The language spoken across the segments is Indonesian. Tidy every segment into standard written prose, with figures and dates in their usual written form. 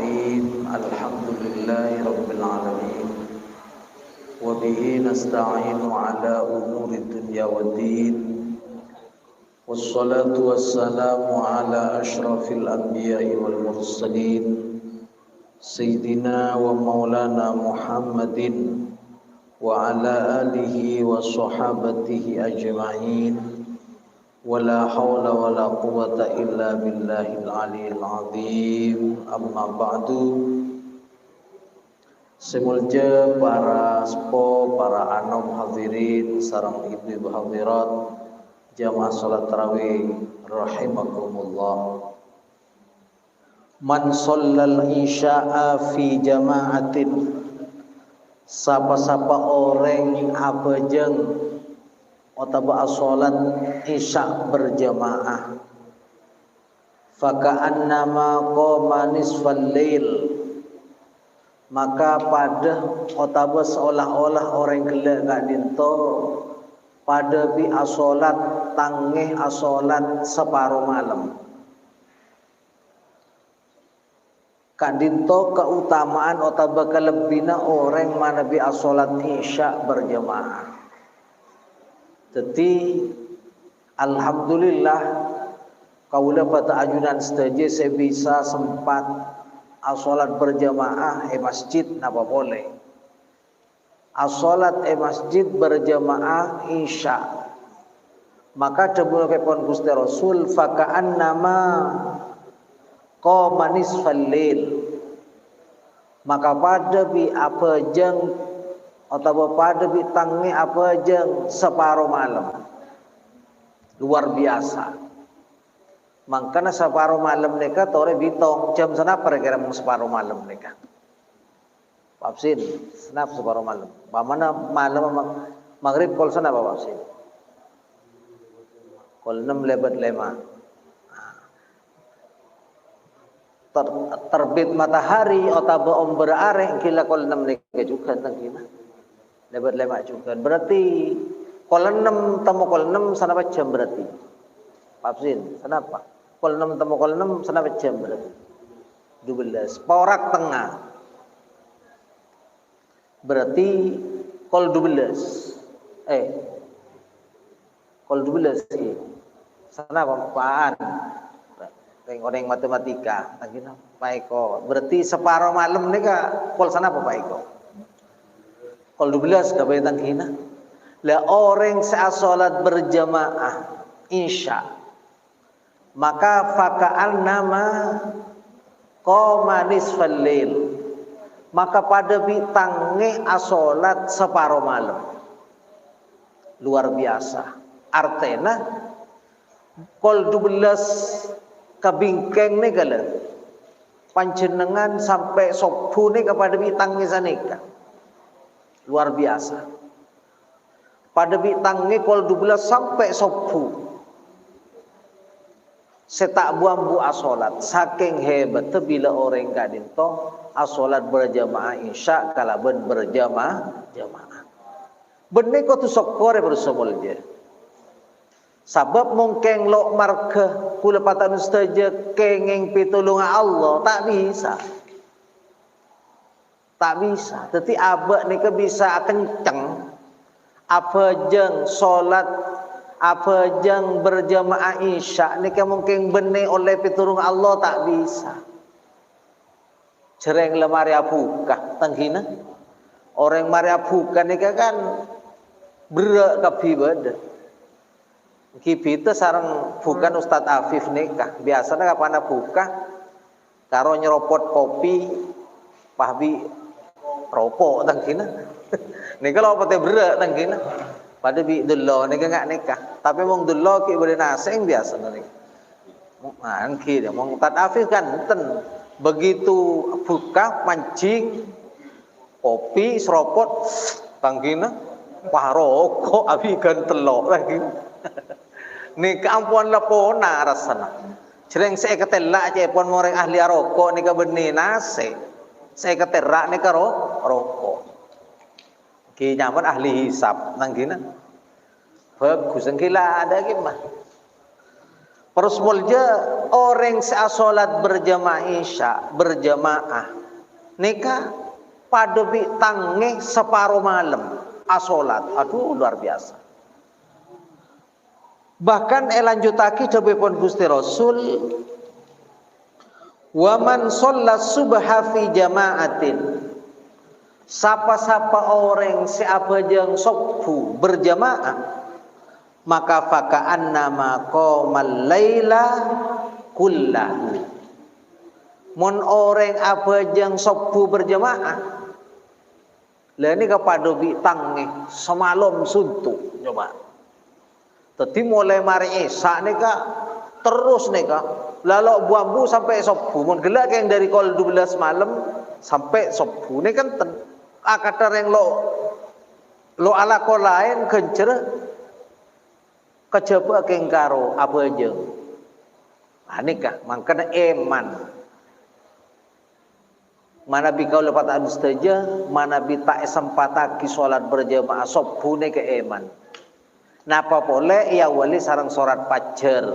الرحيم الحمد لله رب العالمين وبه نستعين على أمور الدنيا والدين والصلاة والسلام على أشرف الأنبياء والمرسلين سيدنا ومولانا محمد وعلى آله وصحابته أجمعين ولا حول ولا قوة إلا بالله العلي العظيم أما بعد. Semulja para spo, para anom hadirin sareng ibu-ibu hadirat jamaah salat tarawih rahimakumullah. Man shallal isya'a fi jama'atin, sapa-sapa orang abajeng otaba salat isya berjamaah, faka'annama qama nisfal lail, maka pada otaba seolah-olah orang gelak gak dinto pada bi asolat tangeh asolat separuh malam. Kak dinto keutamaan otaba kelebina orang mana bi asolat isya berjamaah. Jadi alhamdulillah kaula pada ajunan setuju saya bisa sempat asolat berjamaah masjid napa boleh. Asolat masjid berjamaah isya. Maka cebul kepon Gusti Rasul faka'annama qama nisfal lail. Maka pada bi apa jeng atau pada bitangnya apa jeng separuh malam, luar biasa. Makanya separuh malam mereka tore bitong jam senapa kira mau separuh malam mereka. Papsin senap separuh malam. Bagaimana malam maghrib kol senapa papsin? Kol 6 lebat 5. Terbit matahari atau om berare kila kol 6 mereka juga tangkina. Lebat 5 juga. Berarti kol 6 temu kol 6 sanapa jam berarti? Papsin, sanapa? Kol 6 temu kol 6 sanapa jam berarti? 12. Porak tengah. Berarti kol 12. Kol 12 sih. Sanapa apaan? Orang matematika. Tangkina Pak Eko. Berarti separuh malam nika kol sanapa Pak Eko? Kol 12 kabeh tangkina. Lah orang salat berjamaah isya, maka faka'al nama qama nisfal lail, maka pada bitange asolat separuh malam. Luar biasa. Artena kol 12 kabingkeng nih kala panjenengan sampai subuh nih kepada bitange sanika. Luar biasa. Pada bitangnya kol 12 sampai subuh. Setak buambu asolat. Saking hebat bila orang kadinto asolat berjamaah isya kalaban berjamaah. Benih kau tu sokore bersomolnya. Sabab mungkin lo marga kula patan ustaja kenging pitulungan Allah tak bisa. Tak bisa. Jadi abak ni ke bisa kenceng. Apa jeng solat, apa jeng berjamaah isya ni ke mungkin benih oleh pitulung Allah tak bisa. Cereng lemari buka tanghina. Orang mari buka ni kan berak kapi beda. Kita sarang bukan Ustadz Afif nikah. Biasanya kapan buka karo nyeropot kopi pahbi rokok tangkina. Nika kalau pate berak tangkina. Pada bi dullo nika enggak nikah. Tapi mong dullo ki boleh naseng biasa nih. Mangki dia mong Ustadz Afif kan ten begitu buka mancing kopi seropot tangkina pah rokok abi kan telok tangkina. Nika ampun lapona rasana. Cereng saya ketelak je pon orang ahli rokok nika benih nase. Saya keterak nika rokok. Ki nyaman ahli hisab nang gina. Bagus engkila ada gimana? Persmulja orang salat berjamaah isya berjamaah nika pada bi tangi separuh malam asolat. Aduh luar biasa. Bahkan lanjutaki cabepon Gusti Rasul, wa man shalla subha fi jama'atin, sapa-sapa orang siapa jeng subuh berjamaah, maka faka'annama qomal laila kullahu. Mun orang apa jeng subuh berjamaah, lah ini kepada bitang nih semalam suntuk coba. Tadi mulai mari isya nika terus nika lalu buambu sampai subuh. Mun gelak yang dari kol 12 malam sampai subuh ini kan akatar yang lo ala kol lain kencer kejaba kengkaro apa aja. Nika makanya eman. Mana bi kau lepat anustaja, mana bi tak sempataki sholat berjamaah subuh ni ke eman. Napa boleh ia wali sarang sholat fajar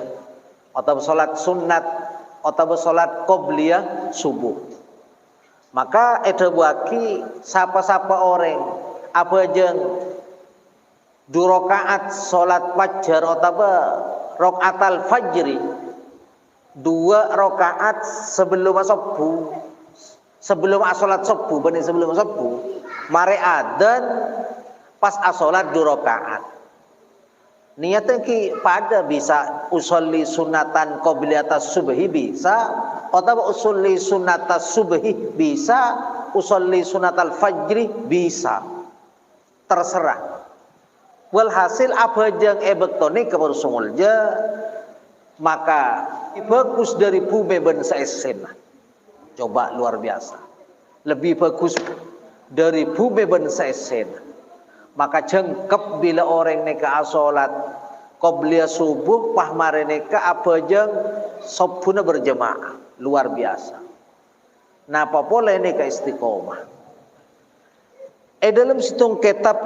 atau sholat sunat atau sholat qobliyah subuh. Maka itu buaki sapa-sapa orang apa jeng 2 rakaat sholat fajar atau rakaatal fajri, 2 rakaat sebelum subuh, sebelum sholat subuh, benih sebelum subuh, mari adzan pas sholat 2 rakaat. Niatnya ki pada bisa usolli sunatan qobliyatas subhi bisa, atau usolli sunatas subhi bisa, usolli sunatal fajri bisa, terserah. Walhasil apa jeng ebektonik kepada sumulja, maka bagus dari bumi bangsa esena. Coba luar biasa, lebih bagus dari bumi bangsa esena. Maka jengkep bila orang neka asolat qobliyah subuh pahmare neka apa jeng subuhna berjamaah luar biasa. Napa boleh neka istiqomah. Dalam situng kitab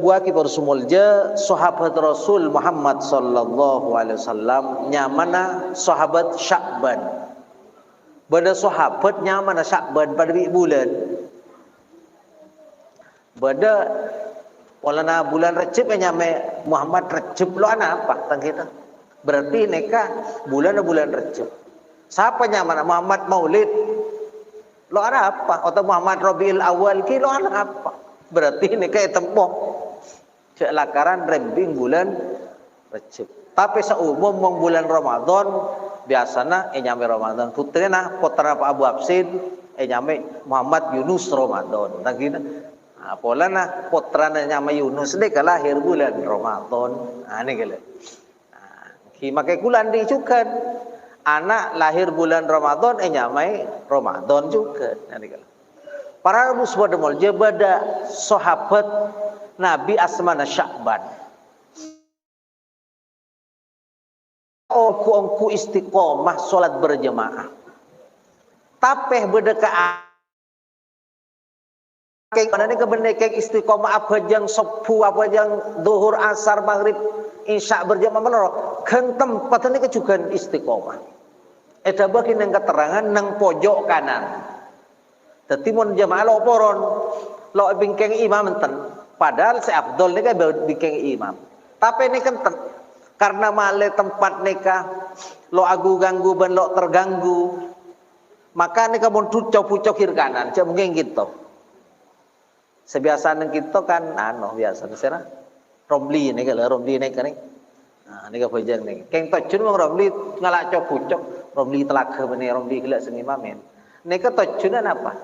buaki bersumulja sahabat Rasul Muhammad sallallahu alaihi wasallam nyamana sahabat Sya'ban. Bada sahabat nyamana Sya'ban pada bulan. Bada walana bulan Rejab nyame Muhammad Rejab lo apa tang kita. Berarti neka bulan Rejab. Siapa nyamana Muhammad Maulid? Lo apa? Atau Muhammad Rabiul Awal ki lo apa? Berarti neka tempoh cek lakaran rembing bulan Rejab. Tapi seumum mong bulan Ramadan biasana nyame Ramadan. Putrena putra Pak Abu Absin nyame Muhammad Yunus Ramadan. Tang kita. Pola nah putrana nyama Yunus dek lahir bulan Ramadan. Ini gila. Makai kulan dicukan. Anak lahir bulan Ramadan nyamai Ramadan juga. Ini gila. Para musbada mulja bada sahabat Nabi asmana Sya'ban. Ongku istiqomah salat berjamaah. Tapeh beda ke mana ni kebenaran istiqomah apa jang subuh apa jang duhur asar maghrib isya berjamaah menoro kan tempat ni juga istiqomah. Eta bagi nang keterangan nang pojok kanan. Dadi mun jamaah lo poron lo bingkeng imam enten. Padahal si Abdul ni kan bingkeng imam. Tapi ni kan karena male tempat nikah lo agu ganggu ben lo terganggu. Maka ni kamu pucok kiri kanan, cak mungkin gitu. Sebiasaan kita kan biasa serah Romli ni kalau Romli ni kan ni ka pejang ni keng tojun wong Romli ngalak cok Romli telaga bene Romli gelak sing imamen ni ka tojunan apa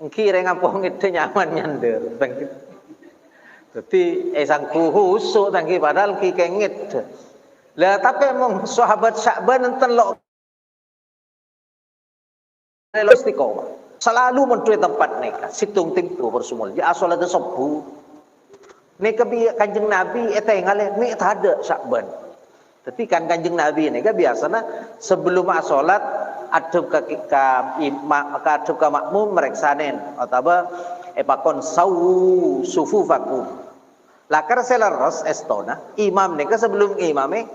engki re ngampung ngede nyaman nyander dadi sangku husuk tangki padahal ki kengit lah tapi mong sahabat Sya'ban enten lo istiqomah selalu mencuri tempat neka situng timtu bersumul ya asolat subuh neka bi kanjeng Nabi eta ngale ni ada Sya'ban. Tapi kan kanjeng Nabi neka biasana sebelum asolat adep ka makmum mereksanen atau pakon sawu sufufakum. Lakar seleros estona imam neka sebelum imame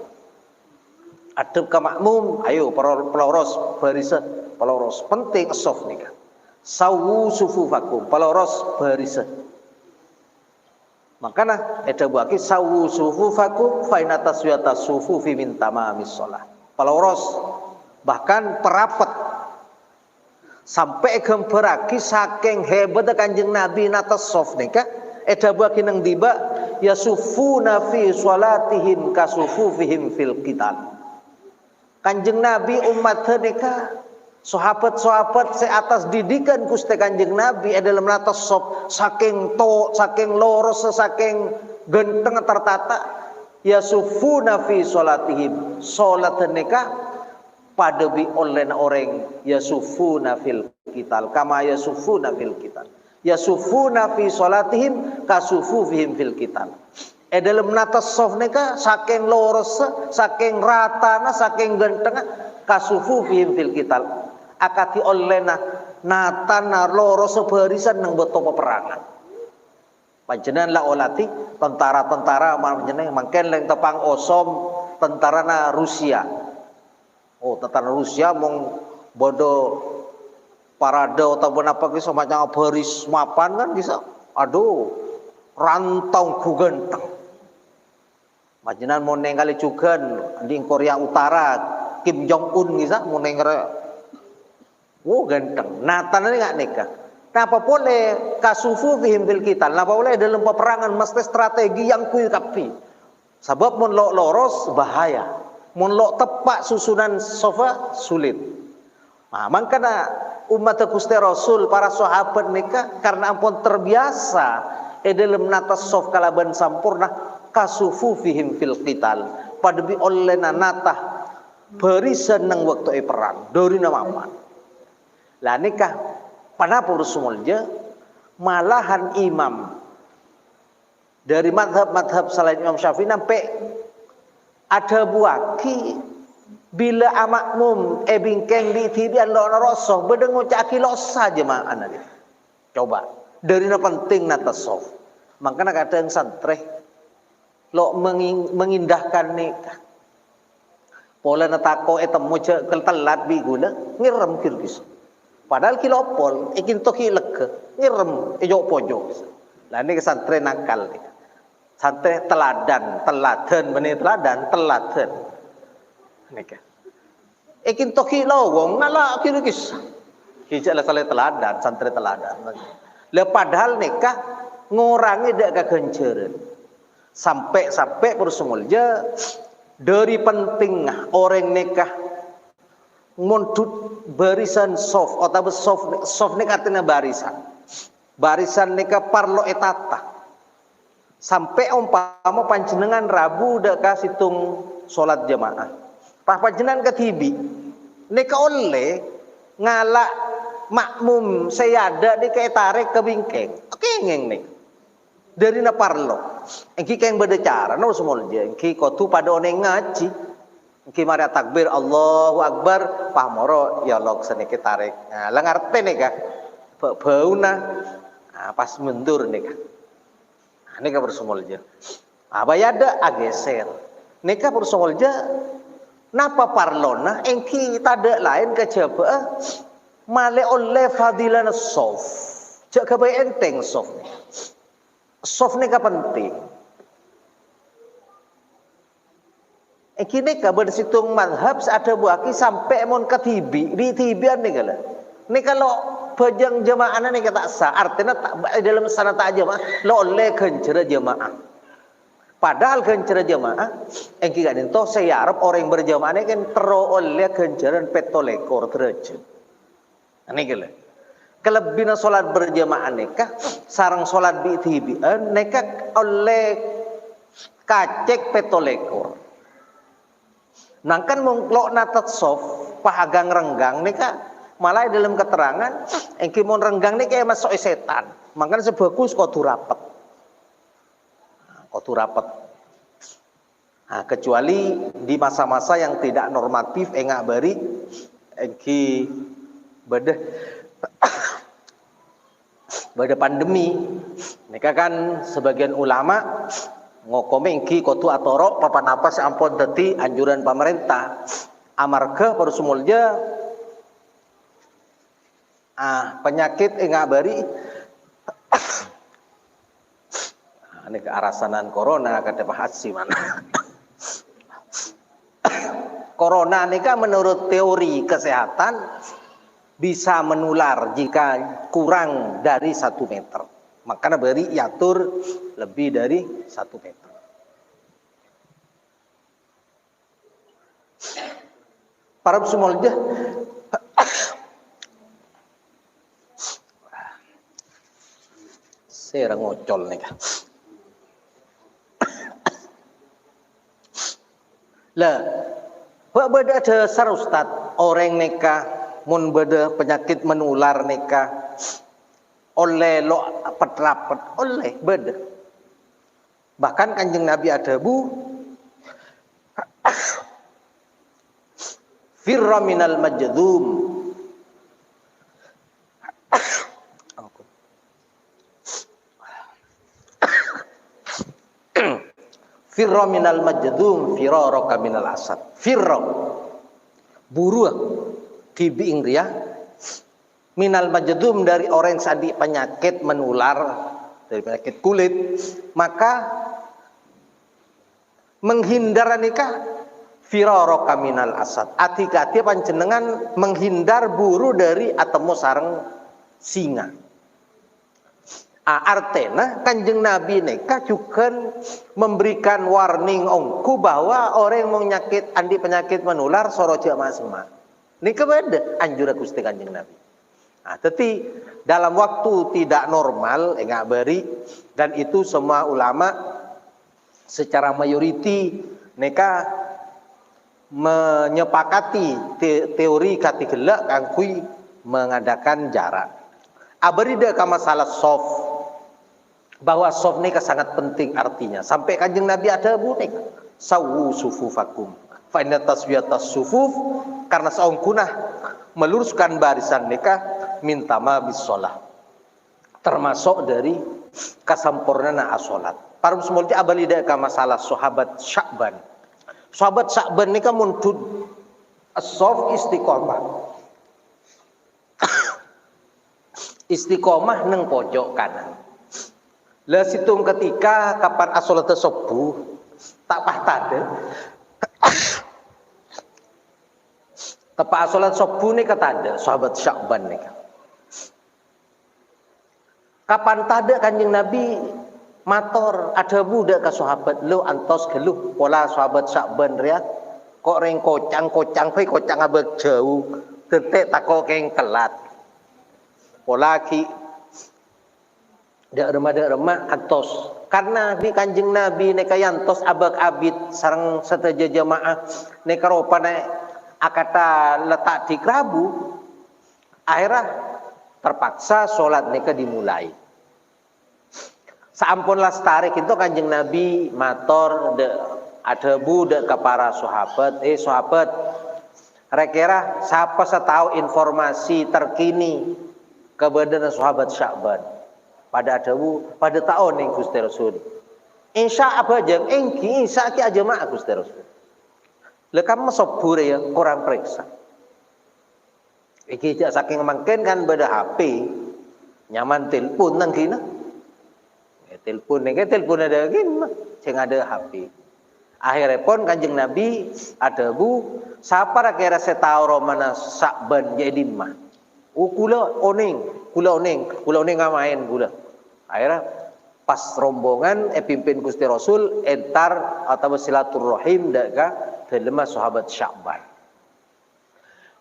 adep ka makmum, ayo peloros barisan, peloros penting sof nika. Sawu sufufakum, peloros barisan. Makana eda buaki sawu sufufakum fa inna taswiyata sufufi min tamamis shalah. Peloros bahkan perapat sampai gemberaki saking hebat Kanjeng Nabi nata sof nika eda buaki nang diba yasufuna fi sholatihim kasufufihim fil qital. Kanjeng Nabi umat nika sahabat-sahabat seatas didikan Gusti Kanjeng Nabi dalam natas sop saking loros saking genteng tertata yasufuna fi sholatihim salat nika padebi oleh orang yasufuna fil qital kama yasufuna fil qital yasufuna fi sholatihim kasufufihim fil qital. Dalam natas sof nika saking loros saking ratana saking genteng kasufufihim fil qital akati olena natana loros barisan nang beto peperangan panjenengan la olati tentara-tentara panjenengan mangken leng tepang osom tentarana Rusia. Oh tentara Rusia mong bodo parade ataupun apa ki semacam baris mapan kan bisa aduh rantau ku genteng. Panjenengan mau nenggali juga di Korea Utara Kim Jong Un bisa mau nengere, ganteng. Natana nggak nikah. Napa boleh kasufu fihim bil qital. Napa boleh dalam peperangan mesti strategi yang kuikapi. Sebab mun loros bahaya, mun tepak susunan sofa sulit. Nah, makanya umat Gusti Rasul para sahabat nikah karena ampun terbiasa dalam natas sof kalaban sampurna kasufufihim fil qital padebi oleh natah barisan nang waktu perang dari namaman lah nikah panapun semulja malahan imam dari madhab selain Imam Syafi'i sampai ada buaki bila amakmum bingkeng di tibian lo narosoh bedengo cakilos saja maan coba dari na penting natasawuf makanya kadang santreh lo mengindahkan nikah pola natako etemu telat biguna ngirem kirgis padahal kilopol ikin toki lega ngirem ejok pojok lah ini santri nakal nih santri teladan benih teladan nikah ikin toki lowong ngala kirgis hijak lah salah teladan santri teladan lah padahal nikah ngurangi dak kegenceran sampai bersumulja dari penting orang nikah mundut barisan soft atau soft nikah artinya barisan nikah parlo etata sampai umpama panjenengan Rabu dak kasitung sholat jamaah pas panjenengan ketibi nikah oleh ngalak makmum sayada di kayak tarik ke bingkeng oke ngeng nih dari na parlo engki keng berbicara no semolja engki kotu pada oneng ngaji engki mari takbir Allahu Akbar pamoro ya log seniki tarik nah la ngarte nih kah bauna pas mundur nih kah ini ka bersumolja abayada ageser nika bersumolja napa parlona engki tada lain kejaba male oleh fadilan sof jaga baik enteng sof soft nika penting. Kini kabar situng madhab ada buaki sampai mon ketibi di tibian nih kalau. Nih kalau bajang jamaah nih kata sah artinya dalam sana tak jamaah lo oleh kencera jamaah. Padahal kencera jamaah engki gak nento saya harap orang yang berjamaah ini kan teroleh kenceran petolekor derajat. Ini kalau. Kelebihan solat berjamaah nikah sarang solat bi'tibian nikah oleh kacek petolekor nangkan mungklok natat sof pahagang renggang nikah malah dalam keterangan engki mon renggang nikah masuk setan makanya sebagus kodu rapet nah, kecuali di masa-masa yang tidak normatif engak bari engki bedah pada pandemi, mereka kan sebagian ulama ngokome ingki kotu atoro papan apa sampun dadi anjuran pemerintah amarga para sumulja penyakit ngabari ini kearasanan corona kata Pak Haji mana corona ini kan menurut teori kesehatan bisa menular jika kurang dari 1 meter. Makanya beri yatur lebih dari 1 meter. Para sumulja saya ngocol nih kan. Lah, beda dasar Ustad orang neka mun beda penyakit menular neka oleh lo petrapet oleh beda. Bahkan Kanjeng Nabi ada bu firra minal majdum firra minal majdum firaraka minal asad. Firra buru kibi ingria minal majdum dari orang sadi penyakit menular dari penyakit kulit, maka menghindar nikah firaraka minal asad. Ati-ati panjenengan menghindar buru dari atemu sareng singa. Artena Kanjeng Nabi neka juga memberikan warning ongku bahwa orang yang menyakit andi penyakit menular soroja masma. Nika beda anjur Gusti Kanjeng Nabi. Tetapi dalam waktu tidak normal enggak beri dan itu semua ulama secara mayoriti neka menyepakati teori katigelak kangkui mengadakan jarak. Abarida ka masalah soft bahwa soft ini sangat penting artinya sampai Kanjeng Nabi ada bunek sawu sufufakum fa inna taswiyatas sufuf karena saungkunah meluruskan barisan nikah minta ma bis shalah termasuk dari kesampurnaan as-shalat. Para muslimin abalida ka masalah sahabat Sya'ban. Sahabat Sya'ban nikah mundud as-sof istiqomah. Istiqomah neng pojok kanan. Lah situng ketika kapan as-shalat subuh tak pahtade. Tepat as-shalat subuh ni katanda sahabat Sya'ban ni. Kapan tada Kanjeng Nabi mator ada budak ke sahabat lu antos geluh pola sahabat Sya'ban ria kok reng kocang kocang abek jauh tetek tako keng kelat. Pola ki dak remah antos karena di Kanjeng Nabi neka yantos abak abid sareng seteja jamaah neka ropane akata letak di kerabu akhirnya terpaksa sholat neka dimulai. Sampun lastarik itu Kanjeng Nabi mator ada budak ke para sahabat sahabat rekera siapa setahu informasi terkini kebenaran sahabat Sya'ban pada pada tahun yang Gusti Rasul. Insya apa jam engki insya ki aja mak Gusti Rasul. Lekam masabur ya kurang periksa. Iki jak saking mangken kan beda HP nyaman telepon nang kina. Telepon ada gimana? Ceng ada HP. Akhirnya pun Kanjeng Nabi ada bu siapa kira setau romana Sya'ban jadi mah. Kula oning ngamain kula. Akhirnya pas rombongan pimpin Gusti Rasul entar atau silaturahim daga dalam sahabat Sya'ban.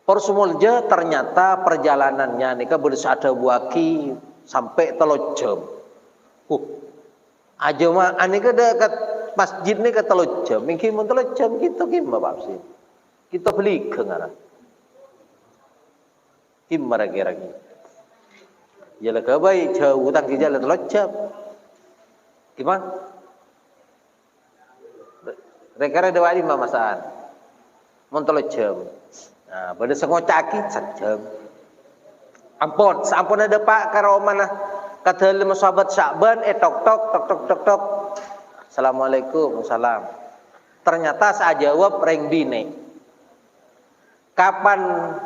Persumulja ternyata perjalanannya nika bersada buaki sampai 3 jam. Aja mah anika dekat masjid nika 3 jam. Mungkin mun 3 jam kita gimana Pak sih? Kita beli ke ngara. Gimana kira-kira? Ya lah kebaik jauh utang kita lah 3 jam. Gimana? Rekara dewa 5 masaan. Mun 3 jam. Nah, pada sengocaki 1 jam. Sampun ada Pak karo mana? Kata lima sahabat Sya'ban tok Assalamualaikum, salam. Ternyata saya jawab reng dine. Kapan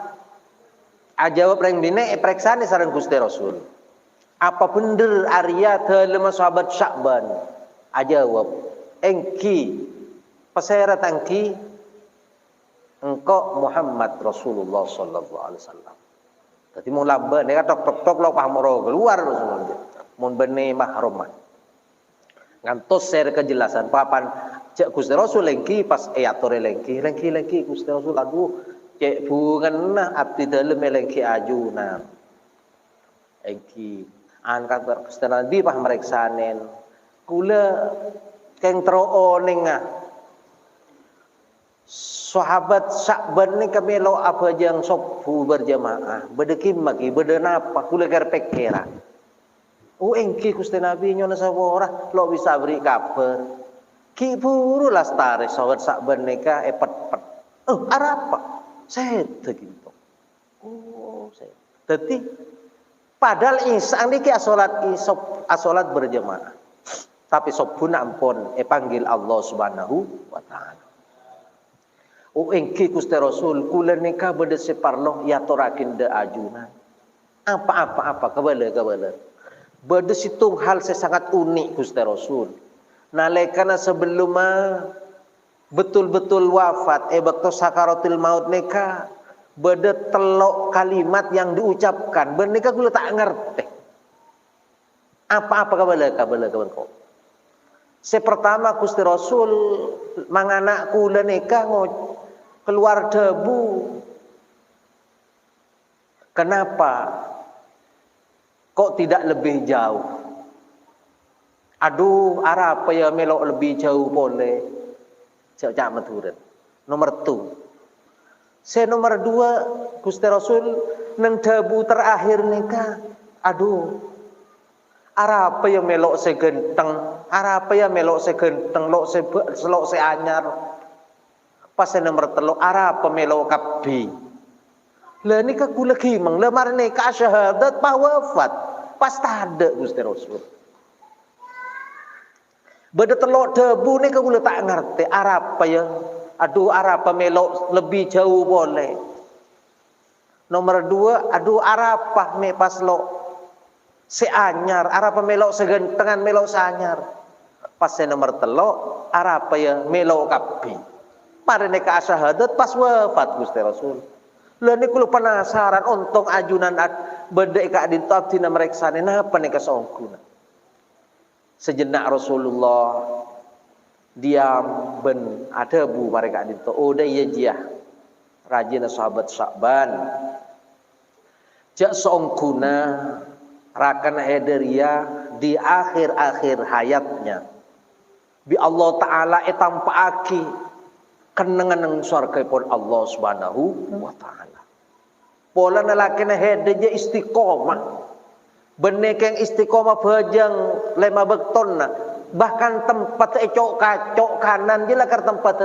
ajawab reng dine preksane sareng Gusti Rasul. Apa bener Arya dalem sahabat Sya'ban? Ajawab engki peseret engki engkau Muhammad Rasulullah sallallahu alaihi wasallam. Dadi mun lamba nek tok lo pamoro keluar Rasulullah. Mun bene mahrum. Ngantos share kejelasan papan cek Gusti Rasul lengki pas atore lengki Gusti Rasul aduh cek bungan nah abdi dalem lengki ajuna engki angkat Gusti Nabi pah mereksanen kula keng troo ning sahabat Sya'ban ni kami lo apa jang sobu berjamaah bedekim magi bedenapa kula kerpek kera. Engki Gusti Nabi nyona sawora lo bisa beri kabar. Ki buru lastare sahabat Sya'ban nika epet-pet. Arapa? Saya gitu. Saya. Dadi padahal insan niki asolat berjamaah. Tapi sobun ampun panggil Allah Subhanahu wa taala. Engki Gusti Rasul kula nika bede separloh ya torakin de ajuna. Apa kabala. Bade situng hal sangat unik Gusti Rasul. Nalekana sebelum betul-betul wafat bakto sakaratil maut neka bade telok kalimat yang diucapkan ben neka kula tak ngerti. Apa kabala kok. Pertama Gusti Rasul manganak kula neka keluar debu. Kenapa? Kok tidak lebih jauh? Aduh, apa ya melok lebih jauh boleh? Cak maturan. Nomor 2. Nomor 2, Gusti Rasul nang debu terakhir nika. Aduh. Apa ya melok segenteng? Apa ya melok segenteng? Lok se anyar. Pas nomor 3, apa melok kabeh? Lah nika kula kimeng lemar nika syahadat pa wafat pas tade Gusti Rasul. Beda telok debu nika kula tak ngerti apa ya. Aduh apa melok lebih jauh boleh. Nomor 2, aduh apa me pas lo seanyar, apa melok segentengan melok seanyar. Pas nomor 3, apa ya melok kabeh. Pare nika syahadat pas wafat Gusti Rasul. Lah niku penasaran untung ajunan bedek ka dinto abdina mereksane napa nika songkuna. Sejenak Rasulullah diam ben ada bu mereka dinto udah iya jiah rajin sahabat Sya'ban. Jak songkuna rakan hederia di akhir-akhir hayatnya. Bi Allah taala etampaaki kenangan nang surga pun Allah Subhanahu wa taala. Pola nalakina hedeje istiqomah. Benek yang istiqomah bajang lema bektonna. Bahkan tempat ecok kacok kanan je lakar tempat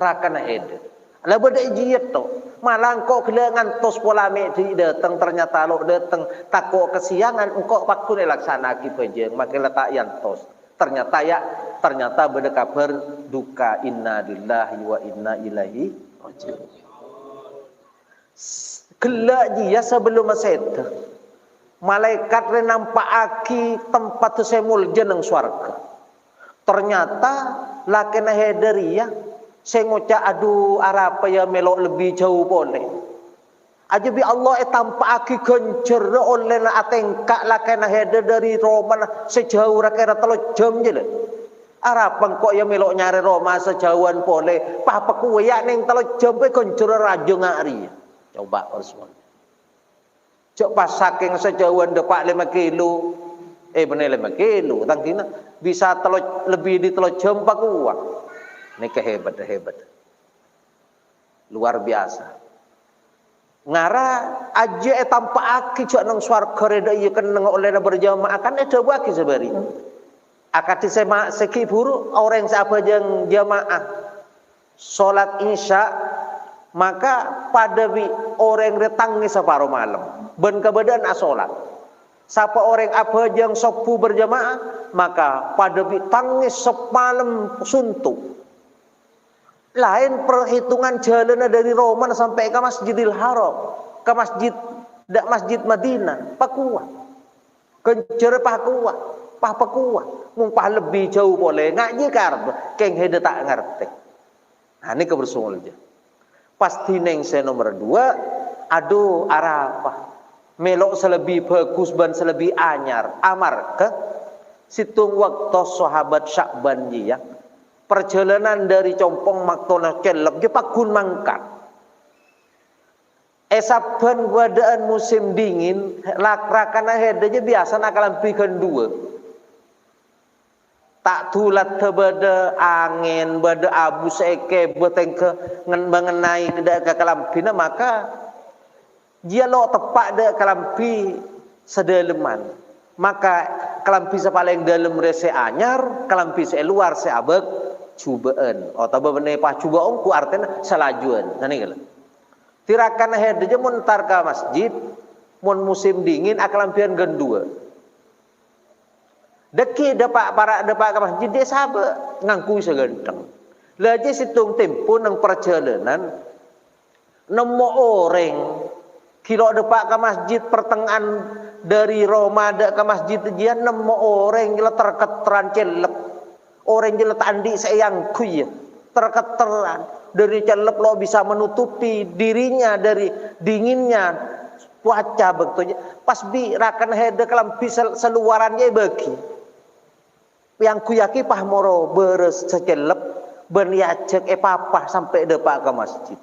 rakana hede. Lah beda jiet to. Malang kok kelengan tos pola di datang ternyata lo datang takok kesiangan engkau waktu dilaksana ki bajang makin letak yang tos. Ternyata beda kabar duka inna lillahi wa inna ilaihi raji'un. Gelak dia sebelum maseta malaikat le nampakaki tempat semul jeneng swarga. Ternyata lakena hederia sengoca aduh apa ya melok lebih jauh boleh. Aja bi Allah tampakaki gencer oleh na atengka lakena heder dari Roma sejauh rakena 3 jam je le. Arapan kok ya melok nyari Roma sejauhan boleh. Papa kuwe ya ning 3 jam pe gencer raja ngari. Coba Rasul. Cok pas saking sejauhan depak 5 kilo. Bener 5 kilo. Tangkina bisa lebih di 3 jam pak uang. Ini hebat. Luar biasa. Ngara aja tanpa aki cok nang swarga reda iya keneng oleh berjamaah kan ada waki sebari. Akad disema seki buru orang siapa yang jamaah salat isya maka pada orang retang ni separuh malam ben kebadan asolat Siapa orang apa yang sopu berjamaah, maka pada tangis semalam suntuk. Lain perhitungan jalan dari Roma sampai ke Masjidil Haram, ke Masjid Madinah, pakuah. Kencer pakuah, pakuah. Mumpah lebih jauh boleh ngaji karba, keng hede tak ngerti. Nah ini kebersungulnya. Pasti neng saya nomor 2, aduh arapa. Melok selebih bagus ban selebih anyar amar ke situng waktu sahabat Syakban ya perjalanan dari Compong maktona kelep dia pakun mangkat esaban wadaan musim dingin lakrakana hedaja biasa nakalampikan 2 tak tulat bada angin bada abu seke beteng ke mengenai ke kalampina maka dia lo tepak de kelampi sedaleman maka kelampi sepaling dalam rese anyar kelampi seluar seabek cubaan atau bener pas cubaan ku artinya salajuan nah nih tirakan hedeje mun tar ka masjid mun musim dingin akalampian gendua deki depak para depak ka masjid dia sabe ngangku segenteng laje situng tempo nang perjalanan nemu orang kilo depak ke masjid pertengahan dari Roma ke masjid dia nemu orang gila terketeran celep orang gila tandi sayang kuy terketeran dari celep lo bisa menutupi dirinya dari dinginnya cuaca begitu pas bi rakan hede kelampi seluarannya bagi yang kuyaki pahmoro beres secelep berniacek papa sampai depak ke masjid.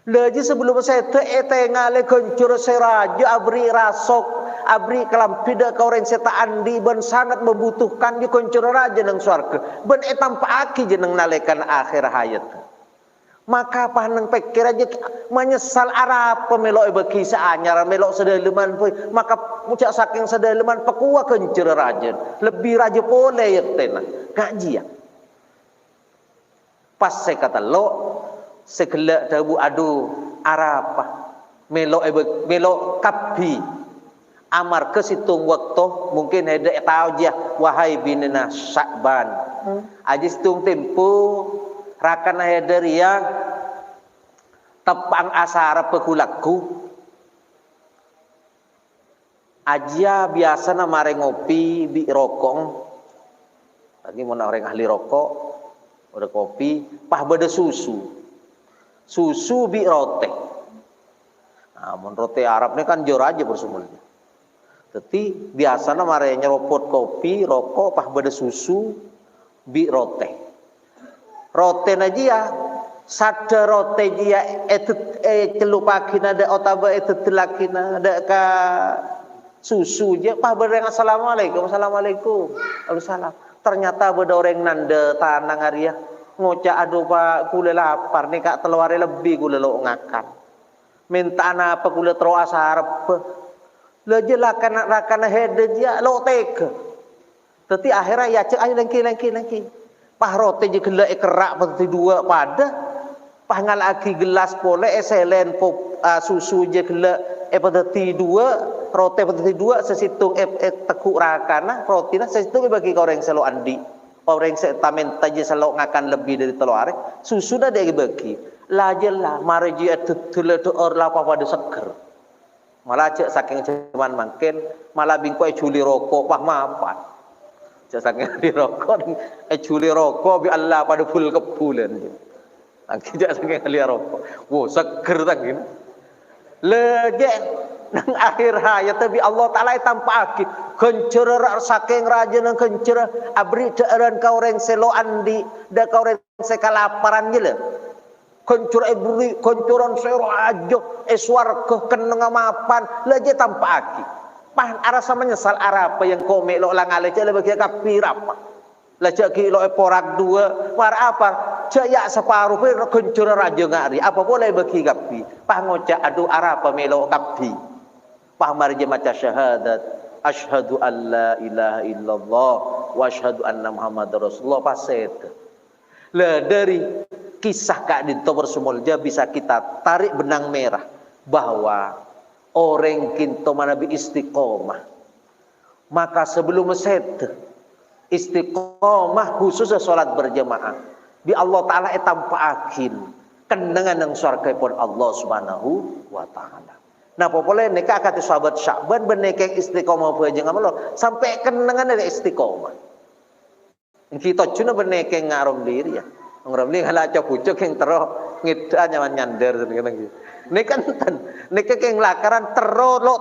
Lagi sebelum saya ngale kencur seraja abri rasok abri kelampida ka orang seta andi ben sangat membutuhkan di kencur raja nang swarga ben tanpa aki jeneng nalekan akhir hayat maka paneng pikir aja menyesal arah pemelok beki seanyar melok sedaleman maka mucak saking sedaleman pekuah kencur raja lebih raja pole ya tena ngaji ya pas saya kata lo segelak dabu aduh arapa melok kapi amar ke situng waktu mungkin ada tahu dia wahai binina Syakban aja situng tempo rakan ada yang tepang asara pekulaku aja biasa nama ngopi bi rokok lagi mau orang ahli rokok udah kopi pah beda susu bi rote. Nah, rote Arab ini kan jor aja bersumulnya. Tapi biasa nama nyeruput kopi, rokok, pah beda susu bi rote. Rote aja ya, sada rote dia celupakin ada otaba telakin ada ka susu aja pah beda assalamualaikum, assalamualaikum, waalaikumsalam. Ternyata beda orang nanda tanang Arya. Ngocak aduh pak kule lapar nih kak telur lebih kule lo ngakan minta apa kule tero asarep leje lakan hede dia lo teke tapi akhirnya ya cek ayo lengki pah rote je gela kerak peti 2 pada pah ngalaki gelas pole selen susu je gela peti 2 rote peti 2 sesitung tekuk rakana rotina sesitung bagi orang selo andi orang setamen taji selok ngakan lebih dari telur susu dah dia bagi lajelah marji atutule tu orla pada seger malah cek saking cuman makin malah bingko culi rokok pah mapan cek saking di rokok culi rokok bi Allah pada full kebulan angki cek saking ali rokok wo seger tangin lege nang akhir hayat tapi Allah Ta'ala tanpa aki kencur saking raja nang kencur abri daeran ka orang selo andi da ka orang sekalaparan je le kencur abri kencuran sero ajo swarga keneng mapan lagi tanpa aki pah arasa menyesal arapa yang komek lo lang ale le bagi kapir apa la ceki lo porak 2 war apa jaya separuh kencur raja ngari apa boleh bagi kapi pah ngocak aduh arapa melo kapi pah marja maca syahadat asyhadu an la ilaha illallah wa asyhadu anna muhammadar rasulullah paset lah dari kisah Kak Dinto bersumulja bisa kita tarik benang merah bahwa orang kinto manabi istiqomah. Maka sebelum set istiqomah khususnya salat berjamaah di Allah Ta'ala etampaakin kendengan yang surga pun Allah Subhanahu wa Ta'ala. Nah popole neka kata sahabat Sya'ban benekeng istiqomah berjamaah Allah sampai kendengan dari istiqomah. Kita cuna benekeng ngarom diri ya. Ngarom diri halaca pucuk yang terus ngida nyaman nyander gitu. Neka neka keng lakaran terus lo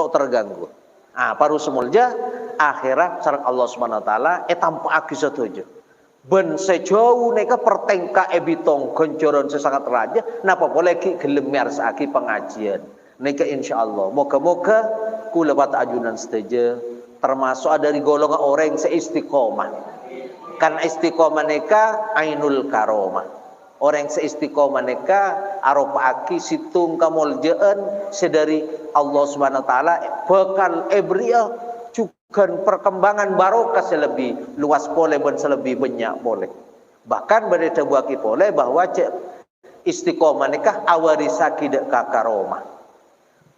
terganggu. Ah paru semulja akhirat sareng Allah Subhanahu wa taala etampa agi setuju. Ben sejauh neka pertengka ebitong goncoron sesangat raja napa boleh ki gelem miarsaki pengajian. Neka insyaallah moga-moga kula bat ajunan setuju termasuk dari golongan orang seistiqomah. Kan istiqomah neka ainul karomah. Orang seistiqomah neka aropaki situng kamuljaan sedari Allah Subhanahu wa taala bekal ebria juga perkembangan barokah selebih luas boleh dan selebih banyak boleh. Bahkan berita buaki boleh bahwa istiqomah neka awarisaki dek kakaromah.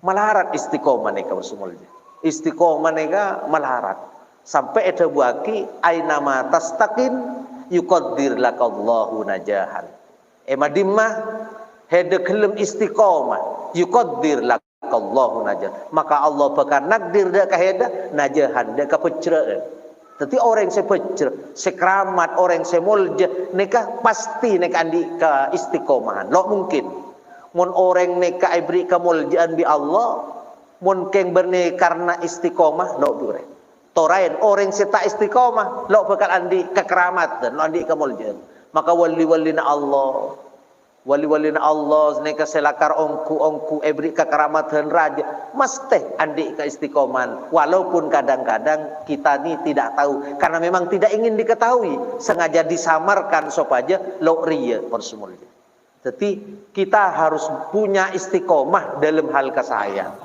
Malarat istiqomah neka bersumulnya. Istiqomah neka malarat sampai eta buaki ainama tastaqim yuqaddir lakallahu najahan. Emadimah hede kelem istiqomah yuqaddir lakallahu najahan. Maka Allah bakal nakdir dak kaheda najahan dak kapecraan. Tapi orang yang sepecr, sekeramat, orang yang semulja neka pasti neka andi ka istiqomahan. Lo mungkin mun orang neka ibri kamuljaan bi Allah mun keng berne karena istiqomah lo bure. Torain orang seta istiqomah lo bakal andi kekeramatan, lo andi kamuljaan. Maka wali-walina Allah neka selakar ongku ebri kekeramatan raja mesti andi ke istiqoman walaupun kadang-kadang kita ni tidak tahu karena memang tidak ingin diketahui sengaja disamarkan sopaja lo riya persumulnya. Jadi kita harus punya istiqomah dalam hal kesayang.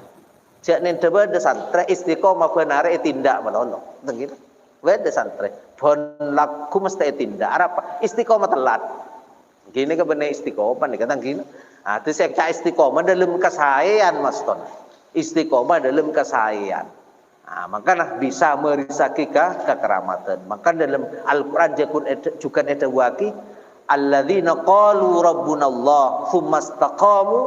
Cak nen tebe de santre istiqomah benar tindak menolong. Begitu. Wede santre bon laku mesti tindak apa istiqomah telat gini ke bener istiqomah nih kata gini itu saya istiqomah dalam kesayangan mas ton istiqomah dalam kesayangan makanya bisa merisaki kekeramatan maka dalam Al-Quran juga ada waki alladzina qalu rabbunallah thumma istaqamu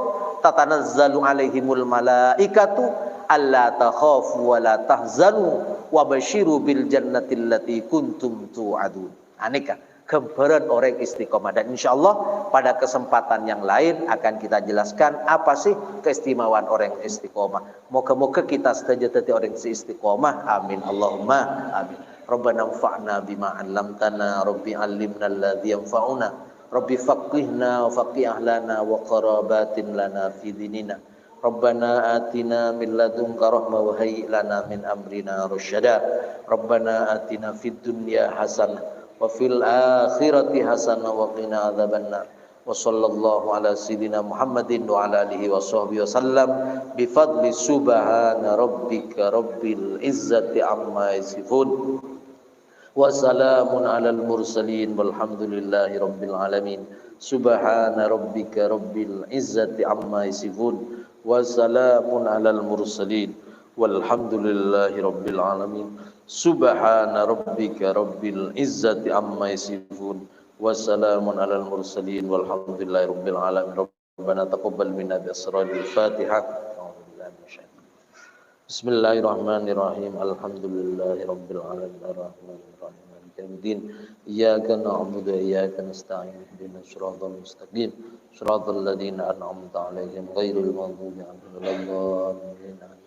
tatanazzalu alaihimul malaikatu alla takhafu wa la tahzanu wa basyiru bil jannati allati kuntum tu'adun. Aneka gambaran orang istiqomah dan insyaallah pada kesempatan yang lain akan kita jelaskan apa sih keistimewaan orang istiqomah. Moga-moga kita saja jadi orang istiqomah. Amin Allahumma amin. Rabbana anfa'na bima 'allamtana rabbi 'allimna alladhi yanfa'una rabbi faqihna wa faqih ahlana wa qarabatin lana fi dinina. Rabbana atina min ladunka rahmah wa hayyi lana min amrina rasyada. Rabbana atina fid dunya hasanah wa fil akhirati hasanah wa qina adzabannar. Wa sallallahu ala sayidina Muhammadin wa ala alihi wa sahbihi wasallam bi fadli subhana rabbika rabbil izzati amma yasifun. Wa salamun alal mursalin walhamdulillahi rabbil alamin. Subhana rabbika rabbil izzati amma yasifun. Wassalamun alal mursalin walhamdulillahi rabbil alamin. Subhana rabbika rabbil izzati amma yasifun. Wassalamun alal mursalin walhamdulillahi rabbil alamin. Rabbana taqabbal minna bi asraril Fatihah. Bismillahirrahmanirrahim. Alhamdulillahi rabbil alamin. Arrahmanir rahim. Maliki yaumiddin. Iyyaka na'budu wa iyyaka nasta'in. Ihdinas siratal mustaqim. Siratal ladzina an'amta 'alaihim ghairil maghdubi 'alaihim waladdallin.